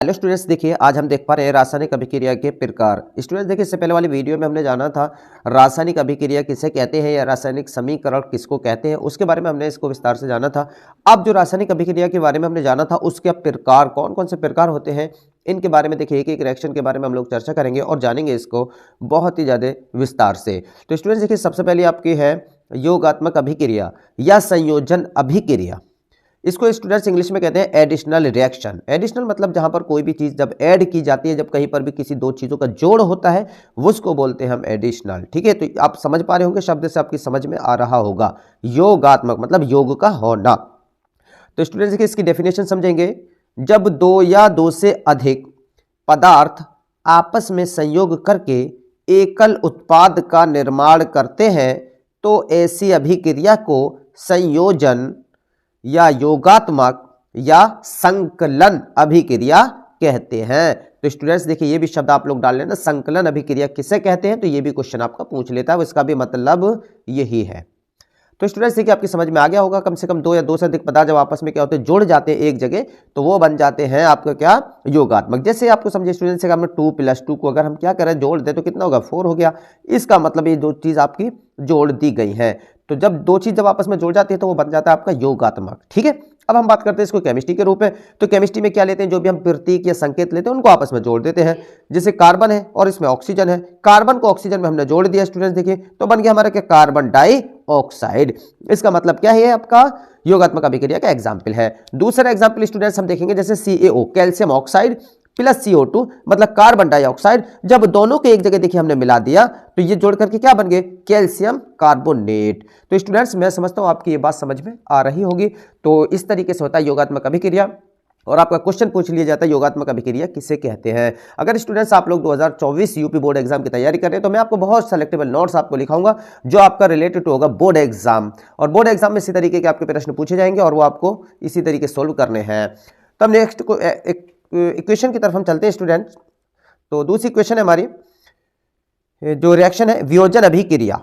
Hello students, देखिए आज हम देख पा रहे हैं रासायनिक अभिक्रिया के प्रकार। स्टूडेंट्स देखिए, इससे पहले वाली वीडियो में हमने जाना था रासायनिक अभिक्रिया किसे कहते हैं या रासायनिक समीकरण किसको कहते हैं, उसके बारे में हमने इसको विस्तार से जाना था। अब जो रासायनिक अभिक्रिया के बारे में हमने जाना था उसके प्रकार कौन कौन से प्रकार होते हैं, इनके बारे में देखिए एक एक रिएक्शन के बारे में हम लोग चर्चा करेंगे और जानेंगे इसको बहुत ही ज़्यादा विस्तार से। तो स्टूडेंट्स देखिए, सबसे पहले आपकी है योगात्मक अभिक्रिया या संयोजन अभिक्रिया। इसको स्टूडेंट्स इंग्लिश में कहते हैं एडिशनल रिएक्शन। एडिशनल मतलब जहां पर कोई भी चीज जब ऐड की जाती है, जब कहीं पर भी किसी दो चीजों का जोड़ होता है उसको बोलते हैं हम एडिशनल। ठीक है, तो आप समझ पा रहे होंगे, शब्द से आपकी समझ में आ रहा होगा। योगात्मक मतलब योग का होना। तो स्टूडेंट्स देखिए इसकी डेफिनेशन समझेंगे। जब दो या दो से अधिक पदार्थ आपस में संयोग करके एकल उत्पाद का निर्माण करते हैं तो ऐसी अभिक्रिया को संयोजन या योगात्मक या संकलन अभिक्रिया कहते हैं। तो स्टूडेंट्स देखिए, ये भी शब्द आप लोग डाल लेना, संकलन अभिक्रिया किसे कहते हैं, तो ये भी क्वेश्चन आपका पूछ लेता है, इसका भी मतलब यही है। तो स्टूडेंट्स देखिए आपकी समझ में आ गया होगा, कम से कम दो या दो से अधिक पदार्थ जब आपस में क्या होते हैं, जुड़ जाते हैं एक जगह, तो वो बन जाते हैं आपका क्या, योगात्मक। जैसे आपको समझिए स्टूडेंट्स, हमने 2 + 2 को अगर हम क्या करें, जोड़ दें तो कितना होगा, 4 हो गया। इसका मतलब ये दो चीज आपकी जोड़ दी गई है। तो जब दो चीज जब आपस में जुड़ जाती है तो वो बन जाता है आपका योगात्मक। ठीक है, अब हम बात करते हैं इसको केमिस्ट्री के रूप में। तो केमिस्ट्री में क्या लेते हैं, जो भी हम प्रतीक या संकेत लेते हैं उनको आपस में जोड़ देते हैं। जैसे कार्बन है और इसमें ऑक्सीजन है, कार्बन को ऑक्सीजन में हमने जोड़ दिया स्टूडेंट्स, देखिए तो बन गया हमारा क्या, कार्बन डाइऑक्साइड। इसका मतलब क्या है, आपका योगात्मक अभिक्रिया का एग्जाम्पल है। दूसरा एग्जाम्पल स्टूडेंट्स हम देखेंगे, जैसे CaO calcium oxide plus CO2 मतलब कार्बन डाइऑक्साइड। जब दोनों के एक जगह देखिए हमने मिला दिया तो ये जोड़ करके क्या बन गए, कैल्शियम कार्बोनेट। तो स्टूडेंट्स मैं समझता हूं आपकी ये बात समझ में आ रही होगी। तो इस तरीके से होता है योगात्मक अभिक्रिया। और आपका क्वेश्चन पूछ लिया जाता है योगात्मक अभिक्रिया किसे कहते हैं। अगर स्टूडेंट्स आप लोग 2024 यूपी बोर्ड एग्जाम की तैयारी कर रहे हैं तो मैं आपको बहुत सेलेक्टेबल नोट्स आपको लिखाऊंगा जो आपका रिलेटेड होगा बोर्ड एग्जाम। और बोर्ड एग्जाम में इसी तरीके के आपके प्रश्न पूछे जाएंगे और वो आपको इसी तरीके सोल्व करने हैं। तब नेक्स्ट को इक्वेशन की तरफ हम चलते हैं स्टूडेंट्स। तो दूसरी इक्वेशन है हमारी, जो रिएक्शन है वियोजन अभिक्रिया,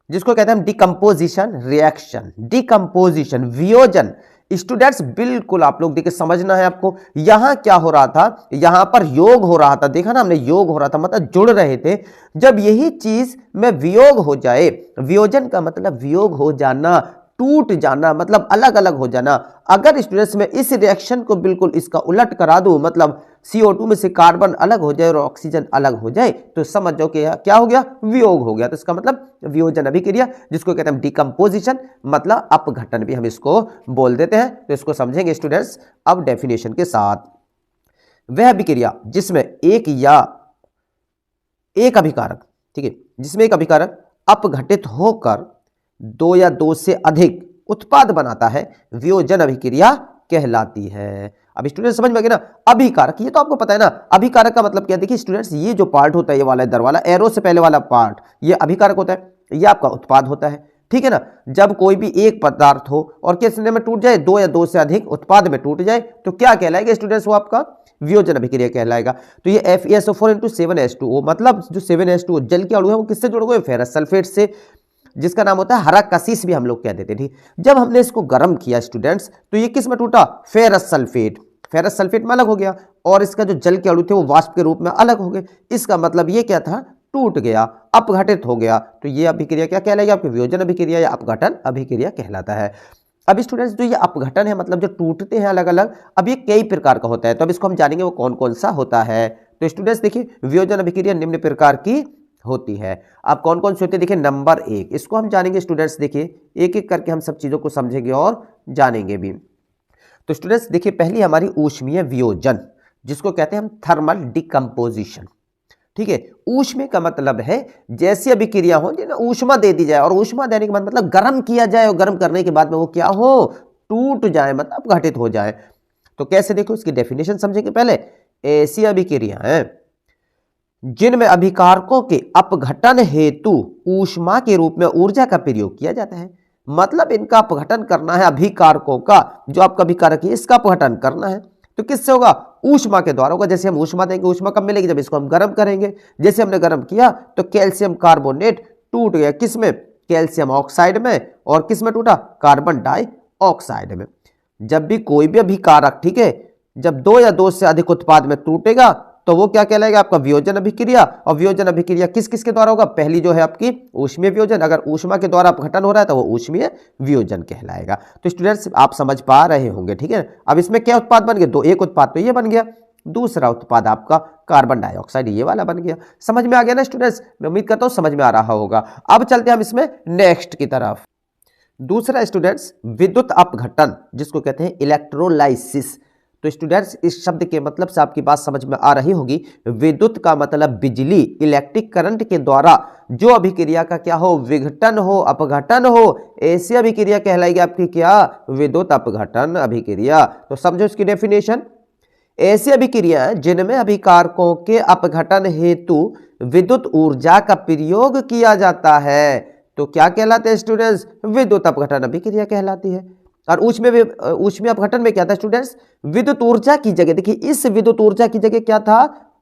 जिसको कहते हैं हम डिकम्पोजिशन रिएक्शन। डिकम्पोजिशन, वियोजन। स्टूडेंट्स बिल्कुल आप लोग देखिए, समझना है आपको। यहां क्या हो रहा था, यहां पर योग हो रहा था, देखा ना हमने, योग हो रहा था मतलब जुड़ रहे थे। जब यही चीज में वियोग हो जाए, वियोजन का मतलब वियोग हो जाना, टूट जाना, मतलब अलग अलग हो जाना। अगर स्टूडेंट्स में इस रिएक्शन को बिल्कुल इसका उलट करा दूं, मतलब CO2 में से कार्बन अलग हो जाए और ऑक्सीजन अलग हो जाए, तो समझ जाओ कि क्या हो गया, वियोग हो गया। तो इसका मतलब वियोजन अभिक्रिया, जिसको कहते हैं डिकम्पोजिशन, मतलब अपघटन भी हम इसको बोल देते हैं। तो इसको समझेंगे स्टूडेंट्स अब डेफिनेशन के साथ। वह अभिक्रिया जिसमें एक अभिकारक, ठीक है, जिसमें एक अभिकारक अपघटित होकर दो या दो से अधिक उत्पाद बनाता है, वियोजन अभिक्रिया कहलाती है। अब स्टूडेंट समझ में आ गया ना, अभिकारक, ये तो आपको पता है ना। अभिकारक का मतलब क्या, देखिए स्टूडेंट्स, ये जो पार्ट होता है, ये वाला इधर वाला एरो से पहले वाला पार्ट, ये अभिकारक होता है, ये आपका उत्पाद होता है। ठीक है ना, जब कोई भी एक पदार्थ हो और किसने में टूट जाए, दो या दो से अधिक उत्पाद में टूट जाए, तो क्या कहलाएगा स्टूडेंट्स, वो आपका वियोजन अभिक्रिया कहलाएगा। तो ये FeSO4 × 7H2O, मतलब जो 7H2O जल के अणु है वो किससे जुड़ गए, फेरस सल्फेट से, जिसका नाम होता है हरा कशिश भी हम लोग कह देते थे। जब हमने इसको गर्म किया स्टूडेंट्स, तो ये किस में टूटा, फेरस सल्फेट। फेरस सल्फेट में अलग हो गया और इसका जो जल के अणु थे वो वाष्प के रूप में अलग हो गए। इसका मतलब ये क्या था, टूट गया, अपघटित हो गया। तो ये अभिक्रिया क्या कहलाएगी, आपकी वियोजन अभिक्रिया या अपघटन अभिक्रिया कहलाता है। अब स्टूडेंट्स जो ये अपघटन है, मतलब जो टूटते हैं अलग अलग, अब ये कई प्रकार का होता है। तो अब इसको हम जानेंगे वो कौन कौन सा होता है। तो स्टूडेंट्स देखिए, वियोजन अभिक्रिया निम्न प्रकार की होती है। अब कौन कौन से होते हैं, देखिए नंबर 1, इसको हम जानेंगे स्टूडेंट्स, देखिए एक एक करके हम सब चीजों को समझेंगे और जानेंगे भी। तो स्टूडेंट्स देखिए, पहली हमारी ऊष्मीय वियोजन, जिसको कहते हैं हम थर्मल डिकम्पोजिशन। ठीक है, ऊष्मीय का मतलब है जैसी अभिक्रिया हो जिन्हें ऊष्मा दे दी जाए, और ऊष्मा देने के बाद मतलब गर्म किया जाए और गर्म करने के बाद में वो क्या हो, टूट जाए, मतलब अपघटित हो जाए। तो कैसे, देखो इसकी डेफिनेशन समझेंगे पहले। ऐसी अभिक्रिया है जिनमें अभिकारकों के अपघटन हेतु ऊष्मा के रूप में ऊर्जा का प्रयोग किया जाता है। मतलब इनका अपघटन करना है, अभिकारकों का, जो आपका अभिकारक है इसका अपघटन करना है, तो किससे होगा, ऊष्मा के द्वारा होगा। जैसे हम ऊष्मा देंगे, ऊष्मा कब मिलेगी, जब इसको हम गर्म करेंगे। जैसे हमने गर्म किया तो कैल्शियम कार्बोनेट टूट गया, किसमें, कैल्शियम ऑक्साइड में, और किसमें टूटा, कार्बन डाइऑक्साइड में। जब भी कोई भी अभिकारक, ठीक है, जब दो या दो से अधिक उत्पाद में टूटेगा तो वो क्या कहलाएगा? आपका वियोजन अभिक्रिया। और वियोजन अभिक्रिया किस किस के द्वारा होगा? पहली जो है आपकी ऊष्मीय वियोजन, अगर ऊष्मा के द्वारा अपघटन हो रहा है तो वो ऊष्मीय वियोजन कहलाएगा। तो स्टूडेंट्स आप समझ पा रहे होंगे, ठीक है। अब इसमें क्या उत्पाद बन गए? दो, एक उत्पाद तो ये बन गया, दूसरा उत्पाद आपका कार्बन डाइऑक्साइड ये वाला बन गया। समझ में आ गया ना स्टूडेंट्स? मैं उम्मीद करता हूं समझ में आ रहा होगा। अब चलते हैं हम इसमें नेक्स्ट की तरफ। दूसरा स्टूडेंट्स विद्युत अपघटन, जिसको कहते हैं इलेक्ट्रोलाइसिस। तो स्टूडेंट्स इस शब्द के मतलब से आपकी बात समझ में आ रही होगी। विद्युत का मतलब बिजली, इलेक्ट्रिक करंट के द्वारा जो अभिक्रिया का क्या हो? विघटन हो, अपघटन हो, ऐसी अभिक्रिया कहलाएगी आपकी क्या? विद्युत अपघटन अभिक्रिया। तो समझो इसकी डेफिनेशन। ऐसी अभिक्रिया जिनमें अभिकारकों के अपघटन हेतु विद्युत ऊर्जा का प्रयोग किया जाता है तो क्या कहलाते हैं स्टूडेंट्स? विद्युत अपघटन अभिक्रिया कहलाती है। और ऊष्मीय अपघटन में क्या था स्टूडेंट्स? विद्युत ऊर्जा की जगह, देखिए इस विद्युत ऊर्जा की जगह क्या था?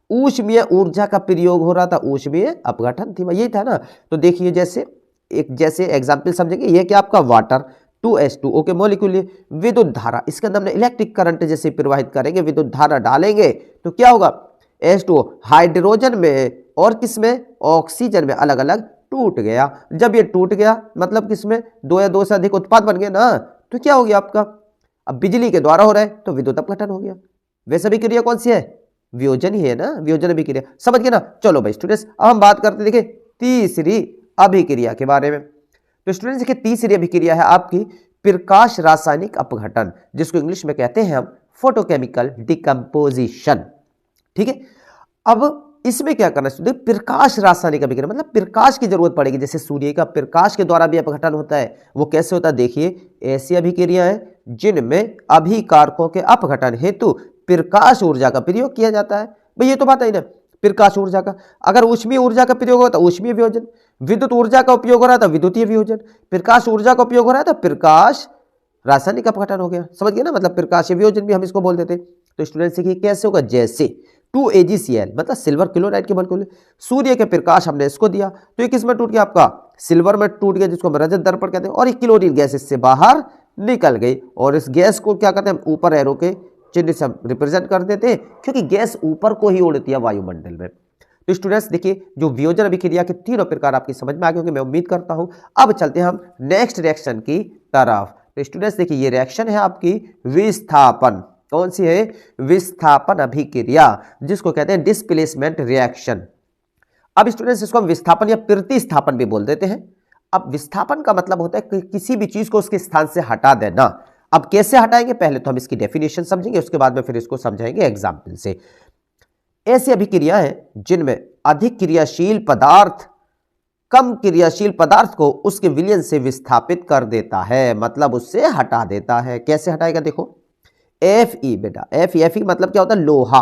ऊष्मीय ऊर्जा का प्रयोग हो रहा था, ऊष्मीय अपघटन थी, यही था ना। तो देखिए जैसे एग्जाम्पल समझेंगे, ये क्या आपका वाटर 2H2O के मॉलिक्यूल, विद्युत धारा, इसके अंदर हमने इलेक्ट्रिक करंट जैसे प्रवाहित करेंगे, विद्युत धारा डालेंगे तो क्या होगा? H2O हाइड्रोजन में और किसमें? ऑक्सीजन में अलग अलग टूट गया। जब ये टूट गया मतलब किसमें? दो या दो से अधिक उत्पाद बन गए ना, तो क्या हो गया आपका? अब बिजली के द्वारा हो रहा है तो विद्युत अपघटन हो गया। वैसे अभिक्रिया कौन सी है? वियोजन ही है ना, वियोजन अभिक्रिया। समझ गए ना? चलो भाई स्टूडेंट्स अब हम बात करते हैं, देखिए तीसरी अभिक्रिया के बारे में। तो स्टूडेंट्स देखिए तीसरी अभिक्रिया है आपकी प्रकाश रासायनिक अपघटन, जिसको इंग्लिश में कहते हैं हम फोटोकेमिकल डिकम्पोजिशन, ठीक है। अब इसमें क्या करना है? प्रकाश रासायनिक अभिक्रिया मतलब प्रकाश की जरूरत पड़ेगी, जैसे सूर्य का प्रकाश के द्वारा भी अपघटन होता है। वो कैसे होता है? देखिए ऐसी अभिक्रिया है जिनमें अभिकारकों के अपघटन हेतु प्रकाश ऊर्जा का प्रयोग किया जाता है। भाई ये तो बात है ना, प्रकाश ऊर्जा का। अगर ऊष्मीय ऊर्जा का प्रयोग होता है ऊष्मीय वियोजन, विद्युत ऊर्जा का उपयोग हो रहा था विद्युतीय वियोजन, प्रकाश ऊर्जा का उपयोग हो रहा था प्रकाश रासायनिक अपघटन हो गया। समझ गए ना? मतलब प्रकाशीय वियोजन भी हम इसको बोल देते। तो स्टूडेंट्स देखिए कैसे होगा? जैसे 2AgCl मतलब सिल्वर क्लोराइड के मॉलिक्यूल, सूर्य के प्रकाश हमने इसको दिया तो ये किस में टूट गया? आपका सिल्वर में टूट गया, जिसको हम रजत दर्पण कहते हैं। और एक क्लोरीन गैस इससे बाहर निकल गई, और इस गैस को क्या कहते हैं? ऊपर एरो के चिन्ह से हम रिप्रेजेंट कर देते हैं, क्योंकि गैस ऊपर को ही उड़ती है वायुमंडल में। तो स्टूडेंट्स देखिए जो वियोजन अभिक्रिया के तीनों प्रकार आपकी समझ में आ गए होंगे, मैं उम्मीद करता हूं। अब चलते हैं हम नेक्स्ट रिएक्शन की तरफ। तो स्टूडेंट्स देखिए ये रिएक्शन है आपकी विस्थापन। कौन सी है? विस्थापन अभिक्रिया, जिसको कहते हैं डिस्प्लेसमेंट रिएक्शन। अब स्टूडेंट्स इसको हम विस्थापन या प्रतिस्थापन भी बोल देते हैं। अब विस्थापन का मतलब होता है कि किसी भी चीज को उसके स्थान से हटा देना। अब कैसे हटाएंगे? पहले तो हम इसकी डेफिनेशन समझेंगे, उसके बाद में फिर इसको समझाएंगे एग्जाम्पल से। ऐसी अभिक्रिया है जिनमें अधिक क्रियाशील पदार्थ कम क्रियाशील पदार्थ को उसके विलयन से विस्थापित कर देता है, मतलब उससे हटा देता है। कैसे हटाएगा? देखो Fe बेटा, Fe मतलब क्या होता है? लोहा।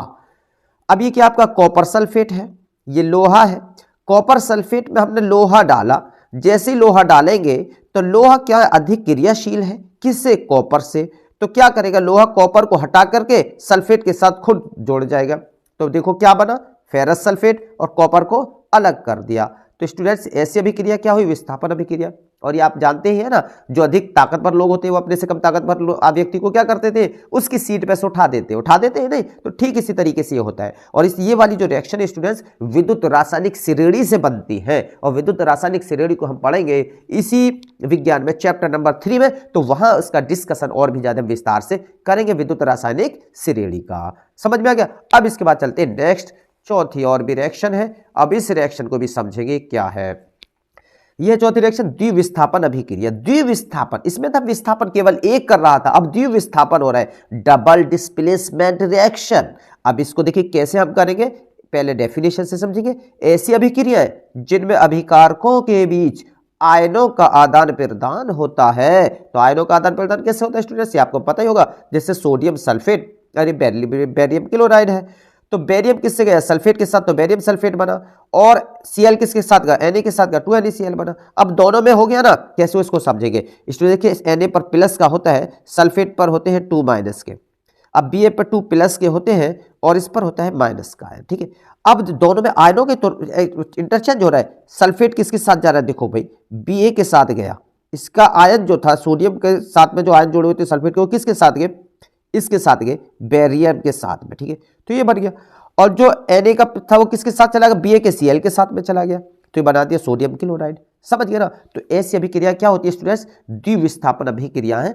अब ये क्या आपका कॉपर सल्फेट है, ये लोहा है। कॉपर सल्फेट में हमने लोहा डाला, जैसे ही लोहा डालेंगे तो लोहा क्या अधिक क्रियाशील है, किससे? कॉपर से। तो क्या करेगा? लोहा कॉपर को हटा करके सल्फेट के साथ खुद जोड़ जाएगा। तो देखो क्या बना? फेरस सल्फेट और कॉपर को अलग कर दिया। तो स्टूडेंट्स ऐसी अभिक्रिया क्या हुई? विस्थापन अभिक्रिया। और ये आप जानते ही है ना, जो अधिक ताकतवर लोग होते हैं वो अपने से कम ताकतवर व्यक्ति को क्या करते थे? उसकी सीट पे से उठा देते हैं नहीं? तो ठीक इसी तरीके से ये होता है। और ये वाली जो रिएक्शन है स्टूडेंट्स विद्युत रासायनिक श्रेणी से बनती है, और विद्युत रासायनिक श्रेणी को हम पढ़ेंगे इसी विज्ञान में चैप्टर नंबर 3 में। तो वहां उसका डिस्कशन और भी ज्यादा विस्तार से करेंगे विद्युत रासायनिक श्रेणी का। समझ में आ गया? अब इसके बाद चलते हैं नेक्स्ट, चौथी और भी रिएक्शन है। अब इस रिएक्शन को भी समझेंगे क्या है। यह चौथी रिएक्शन द्विविस्थापन अभिक्रिया। द्विविस्थापन, इसमें था विस्थापन केवल एक कर रहा था, अब द्विविस्थापन हो रहा है, डबल डिस्प्लेसमेंट रिएक्शन। अब इसको देखिए कैसे हम करेंगे, पहले डेफिनेशन से समझेंगे। ऐसी अभिक्रियाएं जिनमें अभिकारकों के बीच आयनों का आदान प्रदान होता है। तो आयनों का आदान प्रदान कैसे होता है स्टूडेंट्स? आपको पता ही होगा, जैसे सोडियम सल्फेट, अरे बेरियम क्लोराइड है, तो बेरियम किससे गया? सल्फेट के साथ, तो बेरियम सल्फेट बना। और Cl किसके साथ गया? Na के साथ गया, 2NaCl बना। अब दोनों में हो गया ना, कैसे इसको समझेंगे? इसलिए देखिए Na पर प्लस का होता है, सल्फेट पर होते हैं 2 माइनस के। अब Ba पर 2 प्लस के होते हैं और इस पर होता है माइनस का है, ठीक है। अब दोनों में आयनों के तो इंटरचेंज हो रहा है। सल्फेट किसके साथ जा रहा है? देखो भाई Ba के साथ गया, इसका आयन जो था सोडियम के साथ में जो आयन जोड़े हुए थे सल्फेट के, वो किसके साथ गए? इसके साथ गए बेरियम के साथ में, ठीक है, तो ये बन गया। और जो Na का था वो किसके साथ चला गया, BaKCl के साथ में चला गया, तो ये बना दिया सोडियम क्लोराइड। समझ गए ना। तो ऐसी अभिक्रिया क्या होती है स्टूडेंट्स, द्विविस्थापन अभिक्रियाएं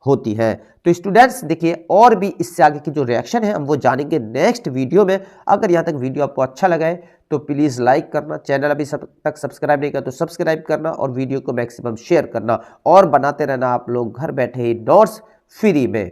होती है। तो स्टूडेंट्स देखिए और भी इससे आगे की जो रिएक्शन है हम वो जानेंगे नेक्स्ट वीडियो में। अगर यहाँ तक वीडियो आपको अच्छा लगा है तो प्लीज़ लाइक करना, चैनल अभी सब तक सब्सक्राइब नहीं किया तो सब्सक्राइब करना और वीडियो को मैक्सिमम शेयर करना और बनाते रहना आप लोग घर बैठे ही नोट्स फ्री में।